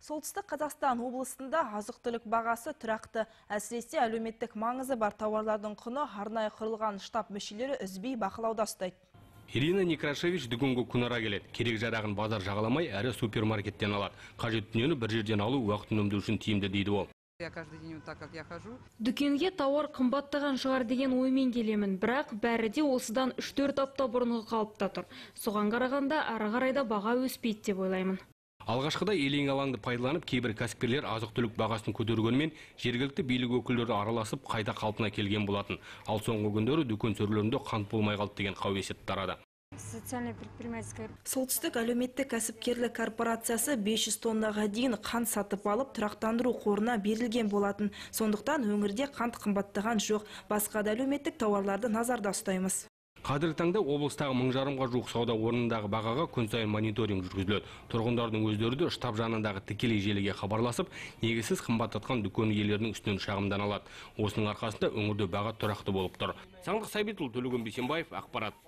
Солтүстік Қазақстан облысында азық-түлік бағасы тұрақты. Әсіресе әлеуметтік маңызы бар тауарлардың құны арнайы құрылған штаб мүшелері үзбей бақылауда ұстайды. Ирина Некрашевич дүкенге күнара келеді. Керек жарағын базар жағаламай, әрі супермаркеттен алады. Қажет дүниені бір жерден алу уақытын үнемдеу үшін тиімді дейді ол. Дүкенге тауар қымбаттаған шығар деген оймен келемін, бірақ бәрі де осыдан 3-4 апта бұрынғы қалыпта тұр. Соған қарағанда ары қарайда баға өспейді деп ойлаймын. Алғашқыда елең алаңды пайдаланып, кейбір кәсіпкерлер азық-түлік бағасын көтергенмен, жергілікті билік өкілдері араласып қайта қалпына келген болатын. Ал соңғы күндері дүкен сөрелерінде қант болмай қалды деген қауесет тарады. Солтүстік әлеуметтік кәсіпкерлік корпорациясы 500 тоннаға дейін қант сатып алып, тұрақтандыру қорына берілген болатын. Сондықтан өңірде қант қымбаттаған жоқ. Басқа да әлеуметтік тауарларды назарда ұстаймыз. Қазіргі таңда облыстағы 1000-ға жуық сауда орнындағы бағаға күн сайын мониторинг жүргізіледі. Тұрғындардың өздері де штаб жанындағы тікелей желіге хабарласып, негізсіз қымбаттатқан дүкен иелерінің үстінен шағымдан алады. Осының арқасында өңірде баға тұрақты болып тұр. Саңдық Сәбитұлы, Төлеген Бейсенбаев, ақпарат.